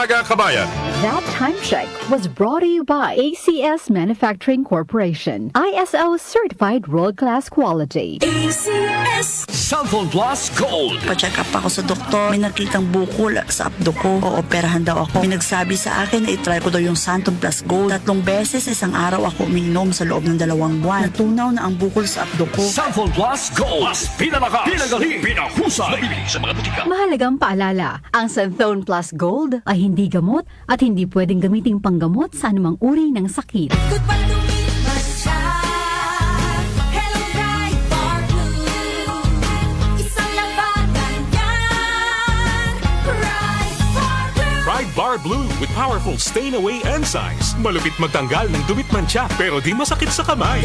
Umaga Kabayan. That time check was brought to you by ACS Manufacturing Corporation. ISO certified world-class quality. ACS Cellphone Plus Gold. Pa-check up ako sa doktor. May nakitang bukol sa abdo ko. Ooperahan daw ako. May nagsabi sa akin na itry ko daw yung Santon Plus Gold. 3 beses isang araw ako uminom sa loob ng 2 buwan. Natunaw na ang bukol sa abdo ko. Cellphone Plus Gold. Mas pinalakas, pinagaling, pinahusay. Mabibili sa mga butika. Mahalagang paalala, ang Santhone Plus Gold ay hindi gamot at hindi pwedeng gamiting panggamot sa anumang uri ng sakit. Pride Bar Blue with powerful stain-away enzymes. Malupit magtanggal ng dumit mancha pero di masakit sa kamay.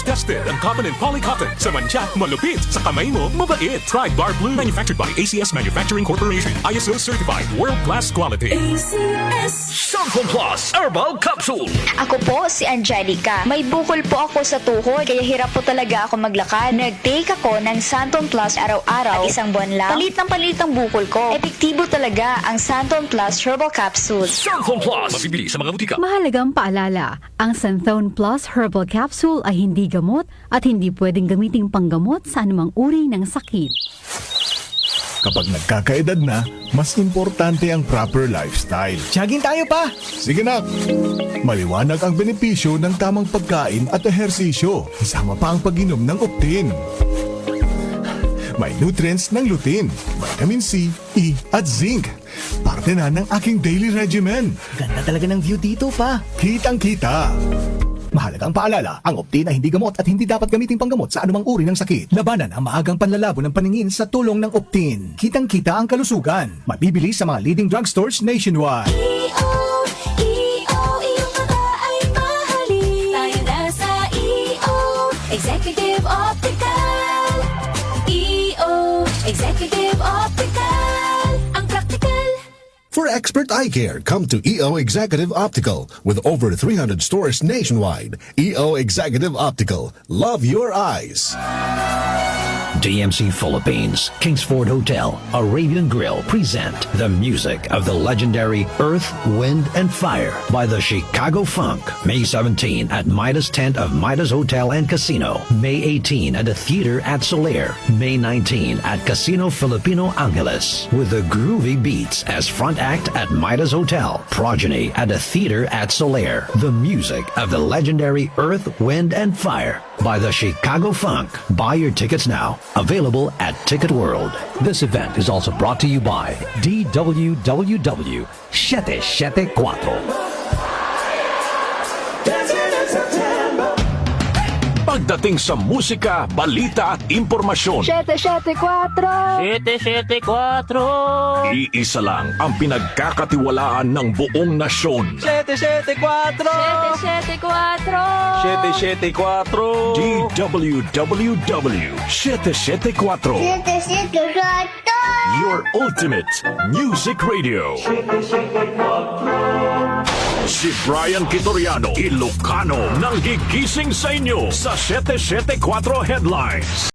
Tested ang cotton and polycotton. Sa mancha, malupit. Sa kamay mo, mabait. Pride Bar Blue. Manufactured by ACS Manufacturing Corporation. ISO certified. World-class quality. ACS Cellphone Plus Herbal Capsule. Ako po si Angelica. May bukol po ako sa tuhod kaya hirap po talaga ako maglakad. Nag-take ako ng Santon Plus araw-araw at 1 buwan lang. Palit ang bukol ko. Epektibo talaga ang Santon Plus Herbal Capsule. Cellphone Plus. Mabibili sa mga butika. Mahalagang paalala, ang Santhone Plus Herbal Capsule ay hindi gamot at hindi pwedeng gamiting panggamot sa anumang uri ng sakit. Kapag nagkakaedad na, mas importante ang proper lifestyle. Jogging tayo pa! Sige na! Maliwanag ang benepisyo ng tamang pagkain at ehersisyo. Isama pa ang pag-inom ng Optin. May nutrients ng lutein, vitamin C, E at zinc. Parte na ng aking daily regimen. Ganda talaga ng view dito pa. Kitang-kita! Mahalagang paalala, ang Optin ay hindi gamot at hindi dapat gamiting panggamot sa anumang uri ng sakit. Labanan ang maagang panlalabo ng paningin sa tulong ng Optin. Kitang-kita ang kalusugan. Mabibili sa mga leading drugstores nationwide. iyong mata ay mahalin. Tayo na sa Executive Optical. Executive Optical. Ang practical. For expert eye care, come to EO Executive Optical. With over 300 stores nationwide, EO Executive Optical. Love your eyes. DMC Philippines, Kingsford Hotel, Arabian Grill present the music of the legendary Earth, Wind, and Fire by the Chicago Funk. May 17 at Midas Tent of Midas Hotel and Casino. May 18 at the Theater at Soler. May 19 at Casino Filipino Angeles. With the groovy beats as front act at Midas Hotel. Progeny at the Theater at Soler. The music of the legendary Earth, Wind, and Fire by the Chicago Funk. Buy your tickets now. Available at Ticket World. This event is also brought to you by DWWW 774. Pagdating sa musika, balita at impormasyon, 774! iisa lang ang pinagkakatiwalaan ng buong nasyon. 774! DWWW 774. Your ultimate music radio. Si Brian Kitoriano, Ilocano, nang gigising sa inyo sa 774 Headlines.